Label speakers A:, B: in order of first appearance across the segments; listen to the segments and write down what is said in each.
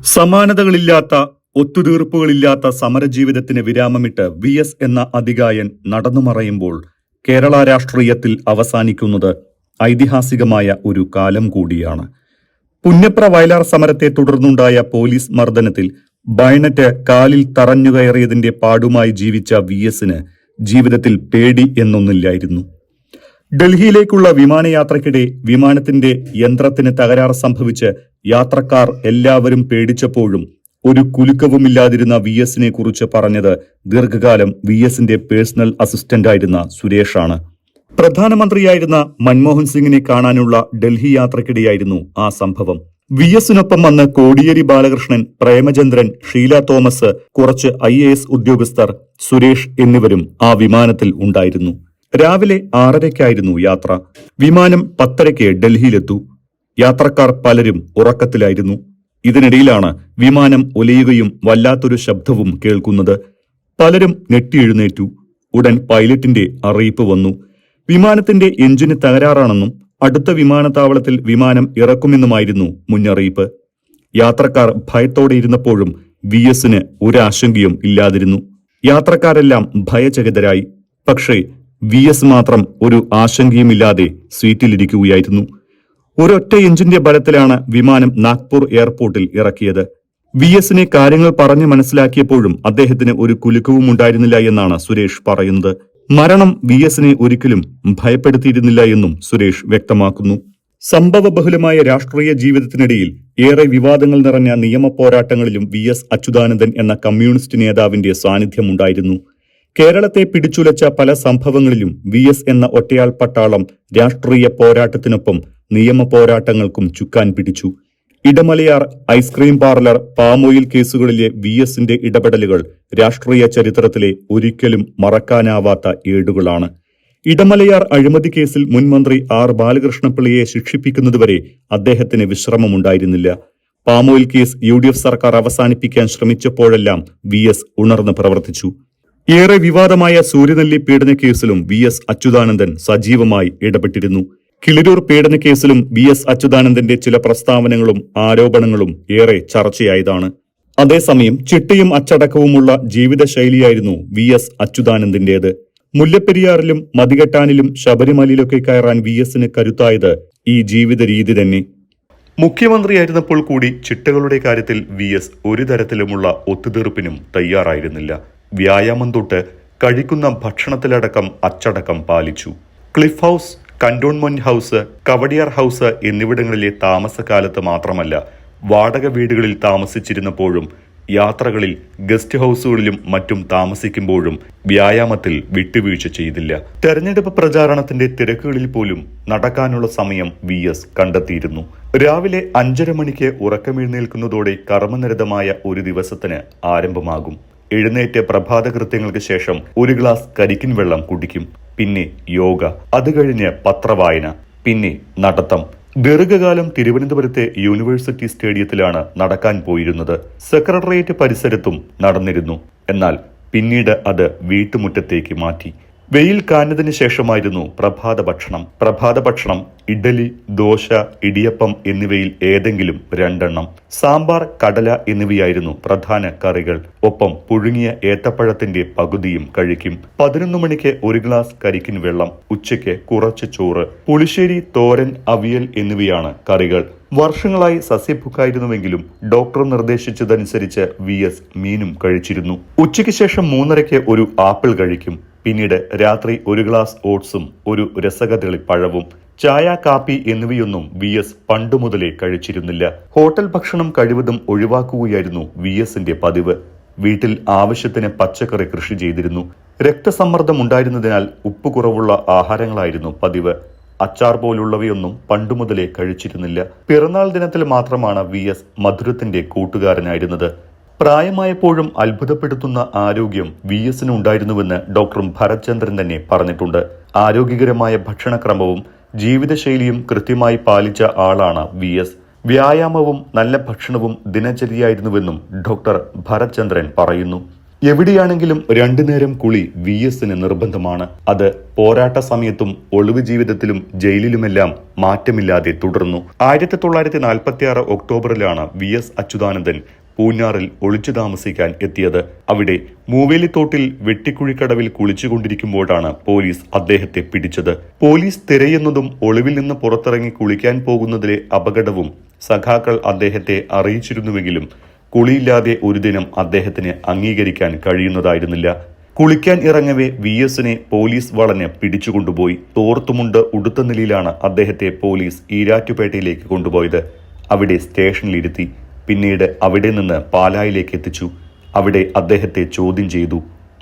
A: സമാനതകളില്ലാത്ത ഒത്തുതീർപ്പുകളില്ലാത്ത സമരജീവിതത്തിന് വിരാമമിട്ട് വി.എസ്. എന്ന അതികായൻ നടന്നുമറയുമ്പോൾ കേരള രാഷ്ട്രീയത്തിൽ അവസാനിക്കുന്നത് ഐതിഹാസികമായ ഒരു കാലം കൂടിയാണ്. പുന്നപ്ര വയലാർ സമരത്തെ തുടർന്നുണ്ടായ പോലീസ് മർദ്ദനത്തിൽ ബയണറ്റ് കാലിൽ തറഞ്ഞുകയറിയതിന്റെ പാടുമായി ജീവിച്ച വി.എസിന് ജീവിതത്തിൽ പേടി എന്നൊന്നില്ലായിരുന്നു. ഡൽഹിയിലേക്കുള്ള വിമാനയാത്രയ്ക്കിടെ വിമാനത്തിന്റെ യന്ത്രത്തിന് തകരാർ സംഭവിച്ച് യാത്രക്കാർ എല്ലാവരും പേടിച്ചപ്പോഴും ഒരു കുലുക്കവുമില്ലാതിരുന്ന വി.എസിനെ കുറിച്ച് പറഞ്ഞത് ദീർഘകാലം വി.എസിന്റെ പേഴ്സണൽ അസിസ്റ്റന്റായിരുന്ന സുരേഷാണ്. പ്രധാനമന്ത്രിയായിരുന്ന മൻമോഹൻ സിംഗിനെ കാണാനുള്ള ഡൽഹി യാത്രയ്ക്കിടെയായിരുന്നു ആ സംഭവം. വി.എസിനൊപ്പം വന്ന് കോടിയേരി ബാലകൃഷ്ണൻ, പ്രേമചന്ദ്രൻ, ഷീല തോമസ്, കുറച്ച് IAS ഉദ്യോഗസ്ഥർ, സുരേഷ് എന്നിവരും ആ വിമാനത്തിൽ ഉണ്ടായിരുന്നു. രാവിലെ 6:30-ക്കായിരുന്നു യാത്ര. വിമാനം 10:30-ക്ക് ഡൽഹിയിലെത്തു. യാത്രക്കാർ പലരും ഉറക്കത്തിലായിരുന്നു. ഇതിനിടയിലാണ് വിമാനം ഒലയുകയും വല്ലാത്തൊരു ശബ്ദവും കേൾക്കുന്നത്. പലരും ഞെട്ടിയെഴുന്നേറ്റു. ഉടൻ പൈലറ്റിന്റെ അറിയിപ്പ് വന്നു. വിമാനത്തിന്റെ എഞ്ചിന് തകരാറാണെന്നും അടുത്ത വിമാനത്താവളത്തിൽ വിമാനം ഇറക്കുമെന്നുമായിരുന്നു മുന്നറിയിപ്പ്. യാത്രക്കാർ ഭയത്തോടെ ഇരുന്നപ്പോഴും വി.എസിന് ഒരാശങ്കയും ഇല്ലാതിരുന്നു. യാത്രക്കാരെല്ലാം ഭയചകിതരായി. പക്ഷേ വി.എസ്. മാത്രം ഒരു ആശങ്കയുമില്ലാതെ സീറ്റിലിരിക്കുകയായിരുന്നു. ഒരൊറ്റ എഞ്ചിന്റെ ബലത്തിലാണ് വിമാനം നാഗ്പൂർ എയർപോർട്ടിൽ ഇറക്കിയത്. വി.എസിനെ കാര്യങ്ങൾ പറഞ്ഞു മനസ്സിലാക്കിയപ്പോഴും അദ്ദേഹത്തിന് ഒരു കുലുക്കവും ഉണ്ടായിരുന്നില്ല എന്നാണ് സുരേഷ് പറയുന്നത്. മരണം വി.എസിനെ ഒരിക്കലും ഭയപ്പെടുത്തിയിരുന്നില്ല എന്നും സുരേഷ് വ്യക്തമാക്കുന്നു. സംഭവബഹുലമായ രാഷ്ട്രീയ ജീവിതത്തിനിടയിൽ ഏറെ വിവാദങ്ങൾ നിറഞ്ഞ നിയമ പോരാട്ടങ്ങളിലും വി.എസ്. അച്യുതാനന്ദൻ എന്ന കമ്മ്യൂണിസ്റ്റ് നേതാവിന്റെ സാന്നിധ്യമുണ്ടായിരുന്നു. കേരളത്തെ പിടിച്ചുലച്ച പല സംഭവങ്ങളിലും വി.എസ്. എന്ന ഒറ്റയാൾ പട്ടാളം രാഷ്ട്രീയ പോരാട്ടത്തിനൊപ്പം നിയമ പോരാട്ടങ്ങൾക്കും ചുക്കാൻ പിടിച്ചു. ഇടമലയാർ ഐസ്ക്രീം പാർലർ, പാമോയിൽ കേസുകളിലെ വി.എസിന്റെ ഇടപെടലുകൾ രാഷ്ട്രീയ ചരിത്രത്തിലെ ഒരിക്കലും മറക്കാനാവാത്ത ഏടുകളാണ്. ഇടമലയാർ അഴിമതി കേസിൽ മുൻ മന്ത്രി ആർ. ബാലകൃഷ്ണപിള്ളയെ ശിക്ഷിപ്പിക്കുന്നതുവരെ അദ്ദേഹത്തിന് വിശ്രമമുണ്ടായിരുന്നില്ല. പാമോയിൽ കേസ് UDF സർക്കാർ അവസാനിപ്പിക്കാൻ ശ്രമിച്ചപ്പോഴെല്ലാം വി.എസ്. ഉണർന്ന് പ്രവർത്തിച്ചു. ഏറെ വിവാദമായ സൂര്യനെല്ലി പീഡന കേസിലും വി.എസ്. അച്യുതാനന്ദൻ സജീവമായി ഇടപെട്ടിരുന്നു. കിളിരൂർ പീഡന കേസിലും വി.എസ്. അച്യുതാനന്ദന്റെ ചില പ്രസ്താവനകളും ആരോപണങ്ങളും ഏറെ ചർച്ചയായതാണ്. അതേസമയം ചിട്ടയും അച്ചടക്കവുമുള്ള ജീവിതശൈലിയായിരുന്നു വി.എസ്. അച്യുതാനന്ദന്റേത്. മുല്ലപ്പെരിയാറിലും മതികെട്ടാനിലും ശബരിമലയിലൊക്കെ കയറാൻ വി.എസിന് കരുത്തായത് ഈ ജീവിത രീതി തന്നെ. മുഖ്യമന്ത്രിയായിരുന്നപ്പോൾ കൂടി ചിട്ടകളുടെ കാര്യത്തിൽ വി.എസ്. ഒരു തരത്തിലുമുള്ള ഒത്തുതീർപ്പിനും തയ്യാറായിരുന്നില്ല. വ്യായാമം തൊട്ട് കഴിക്കുന്ന ഭക്ഷണത്തിലടക്കം അച്ചടക്കം പാലിച്ചു. Cliff House, Cantonment House, Kowdiar House എന്നിവിടങ്ങളിലെ താമസകാലത്ത് മാത്രമല്ല, വാടക വീടുകളിൽ താമസിച്ചിരുന്നപ്പോഴും യാത്രകളിൽ ഗസ്റ്റ് ഹൗസുകളിലും മറ്റും താമസിക്കുമ്പോഴും വ്യായാമത്തിൽ വിട്ടുവീഴ്ച ചെയ്തില്ല. തെരഞ്ഞെടുപ്പ് പ്രചാരണത്തിന്റെ തിരക്കുകളിൽ പോലും നടക്കാനുള്ള സമയം വി.എസ്. കണ്ടെത്തിയിരുന്നു. രാവിലെ 5:30 മണിക്ക് ഉറക്കമെഴുന്നേൽക്കുന്നതോടെ കർമ്മനിരതമായ ഒരു ദിവസത്തിന് ആരംഭമാകും. എഴുന്നേറ്റ് പ്രഭാത കൃത്യങ്ങൾക്ക് ശേഷം ഒരു ഗ്ലാസ് കരിക്കിൻ വെള്ളം കുടിക്കും. പിന്നെ യോഗ, അത് കഴിഞ്ഞ് പത്രവായന, പിന്നെ നടത്തം. ദീർഘകാലം തിരുവനന്തപുരത്തെ യൂണിവേഴ്സിറ്റി സ്റ്റേഡിയത്തിലാണ് നടക്കാൻ പോയിരുന്നത്. സെക്രട്ടേറിയറ്റ് പരിസരത്തും നടന്നിരുന്നു. എന്നാൽ പിന്നീട് അത് വീട്ടുമുറ്റത്തേക്ക് മാറ്റി. വെയിൽ കാഞ്ഞതിന് ശേഷമായിരുന്നു പ്രഭാത ഭക്ഷണം ഇഡലി, ദോശ, ഇടിയപ്പം എന്നിവയിൽ ഏതെങ്കിലും 2 എണ്ണം. സാമ്പാർ, കടല എന്നിവയായിരുന്നു പ്രധാന കറികൾ. ഒപ്പം പുഴുങ്ങിയ ഏത്തപ്പഴത്തിന്റെ പകുതിയും കഴിക്കും. 11 മണിക്ക് ഒരു ഗ്ലാസ് കരിക്കിൻ വെള്ളം. ഉച്ചയ്ക്ക് കുറച്ച് ചോറ്, പുളിശ്ശേരി, തോരൻ, അവിയൽ എന്നിവയാണ് കറികൾ. വർഷങ്ങളായി സസ്യഭുക്കായിരുന്നുവെങ്കിലും ഡോക്ടർ നിർദ്ദേശിച്ചതനുസരിച്ച് വി.എസ്. മീനും കഴിച്ചിരുന്നു. ഉച്ചയ്ക്ക് ശേഷം 3:30-ക്ക് ഒരു ആപ്പിൾ കഴിക്കും. പിന്നീട് രാത്രി ഒരു ഗ്ലാസ് ഓട്സും ഒരു രസകദളി പഴവും. ചായ, കാപ്പി എന്നിവയൊന്നും വി.എസ്. പണ്ടുമുതലേ കഴിച്ചിരുന്നില്ല. ഹോട്ടൽ ഭക്ഷണം കഴിവതും ഒഴിവാക്കുകയായിരുന്നു വി.എസിന്റെ പതിവ്. വീട്ടിൽ ആവശ്യത്തിന് പച്ചക്കറി കൃഷി ചെയ്തിരുന്നു. രക്തസമ്മർദ്ദം ഉണ്ടായിരുന്നതിനാൽ ഉപ്പ് കുറവുള്ള ആഹാരങ്ങളായിരുന്നു പതിവ്. അച്ചാർ പോലുള്ളവയൊന്നും പണ്ടുമുതലേ കഴിച്ചിരുന്നില്ല. പിറന്നാൾ ദിനത്തിൽ മാത്രമാണ് വി.എസ്. മധുരത്തിന്റെ കൂട്ടുകാരനായിരുന്നത്. പ്രായമായപ്പോഴും അത്ഭുതപ്പെടുത്തുന്ന ആരോഗ്യം വി.എസിന് ഉണ്ടായിരുന്നുവെന്ന് ഡോക്ടർ ഭരത്ചന്ദ്രൻ തന്നെ പറഞ്ഞിട്ടുണ്ട്. ആരോഗ്യകരമായ ഭക്ഷണക്രമവും ജീവിതശൈലിയും കൃത്യമായി പാലിച്ച ആളാണ് വി.എസ്. വ്യായാമവും നല്ല ഭക്ഷണവും ദിനചര്യയായിരുന്നുവെന്നും ഡോക്ടർ ഭരത്ചന്ദ്രൻ പറയുന്നു. എവിടെയാണെങ്കിലും രണ്ടു നേരം കുളി VSന് നിർബന്ധമാണ്. അത് പോരാട്ട സമയത്തും ഒളിവ് ജീവിതത്തിലും ജയിലിലുമെല്ലാം മാറ്റമില്ലാതെ തുടർന്നു. 1946 ഒക്ടോബറിലാണ് VS അച്യുതാനന്ദൻ പൂഞ്ഞാറിൽ ഒളിച്ചു താമസിക്കാൻ എത്തിയത്. അവിടെ മൂവേലിത്തോട്ടിൽ വെട്ടിക്കുഴിക്കടവിൽ കുളിച്ചുകൊണ്ടിരിക്കുമ്പോഴാണ് പോലീസ് അദ്ദേഹത്തെ പിടിച്ചത്. പോലീസ് തിരയുന്നതും ഒളിവിൽ നിന്ന് പുറത്തിറങ്ങി കുളിക്കാൻ പോകുന്നതിലെ അപകടവും സഖാക്കൾ അദ്ദേഹത്തെ അറിയിച്ചിരുന്നുവെങ്കിലും കുളിയില്ലാതെ ഒരു ദിനം അദ്ദേഹത്തിന് അംഗീകരിക്കാൻ കഴിയുന്നതായിരുന്നില്ല. കുളിക്കാൻ ഇറങ്ങവേ VSനെ പോലീസ് വളഞ്ഞ് പിടിച്ചുകൊണ്ടുപോയി. തോർത്തുമുണ്ട് ഉടുത്ത നിലയിലാണ് അദ്ദേഹത്തെ പോലീസ് ഈരാറ്റുപേട്ടയിലേക്ക് കൊണ്ടുപോയത്. അവിടെ സ്റ്റേഷനിലിരുത്തി. പിന്നീട് അവിടെ നിന്ന് പാലായിലേക്ക് എത്തിച്ചു. അവിടെ അദ്ദേഹത്തെ ചോദ്യം ചെയ്തു.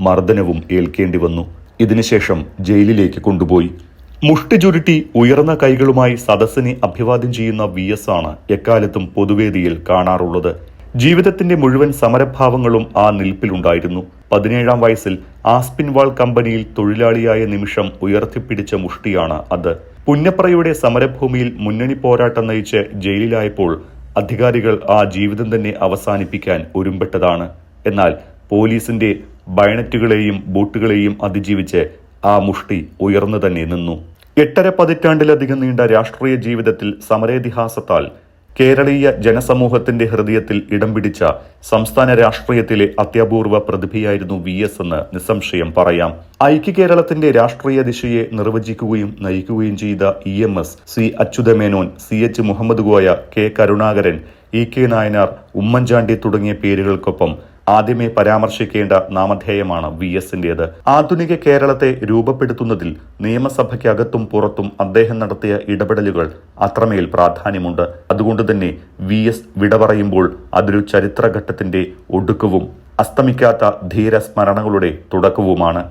A: മർദ്ദനവും ഏൽക്കേണ്ടി വന്നു. ഇതിനുശേഷം ജയിലിലേക്ക് കൊണ്ടുപോയി. മുഷ്ടി ചുരുട്ടി ഉയർന്ന കൈകളുമായി സദസ്സിനെ അഭിവാദ്യം ചെയ്യുന്ന VS ആണ് എക്കാലത്തും പൊതുവേദിയിൽ കാണാറുള്ളത്. ജീവിതത്തിന്റെ മുഴുവൻ സമരഭാവങ്ങളും ആ നിൽപ്പിലുണ്ടായിരുന്നു. 17-ാം വയസ്സിൽ ആസ്പിൻവാൾ കമ്പനിയിൽ തൊഴിലാളിയായ നിമിഷം ഉയർത്തിപ്പിടിച്ച മുഷ്ടിയാണ് അത്. പുന്നപ്രയുടെ സമരഭൂമിയിൽ മുന്നണി പോരാട്ടം നയിച്ച് ജയിലിലായപ്പോൾ അധികാരികൾ ആ ജീവിതം തന്നെ അവസാനിപ്പിക്കാൻ ഒരുമ്പെട്ടതാണ്. എന്നാൽ പോലീസിന്റെ ബയണറ്റുകളെയും ബൂട്ടുകളെയും അതിജീവിച്ച് ആ മുഷ്ടി ഉയർന്നു തന്നെ നിന്നു. 8.5 പതിറ്റാണ്ടിലധികം നീണ്ട രാഷ്ട്രീയ ജീവിതത്തിൽ സമരേതിഹാസത്താൽ കേരളീയ ജനസമൂഹത്തിന്റെ ഹൃദയത്തിൽ ഇടം പിടിച്ച സംസ്ഥാന രാഷ്ട്രീയത്തിലെ അത്യപൂർവ പ്രതിഭയായിരുന്നു VS എന്ന് നിസ്സംശയം പറയാം. ഐക്യ കേരളത്തിന്റെ രാഷ്ട്രീയ ദിശയെ നിർവചിക്കുകയും നയിക്കുകയും ചെയ്ത EMS, C Achutha Menon, CH Muhammad Koya, K Karunakaran, EK Nayanar, Oommen Chandy തുടങ്ങിയ പേരുകൾക്കൊപ്പം ആദ്യമേ പരാമർശിക്കേണ്ട നാമധേയമാണ് VSന്റേത്. ആധുനിക കേരളത്തെ രൂപപ്പെടുത്തുന്നതിൽ നിയമസഭയ്ക്കകത്തും പുറത്തും അദ്ദേഹം നടത്തിയ ഇടപെടലുകൾ അത്രമേൽ പ്രാധാന്യമുണ്ട്. അതുകൊണ്ട് തന്നെ VS വിട പറയുമ്പോൾ അതൊരു ചരിത്രഘട്ടത്തിന്റെ ഒടുക്കവും അസ്തമിക്കാത്ത ധീരസ്മരണകളുടെ തുടക്കവുമാണ്.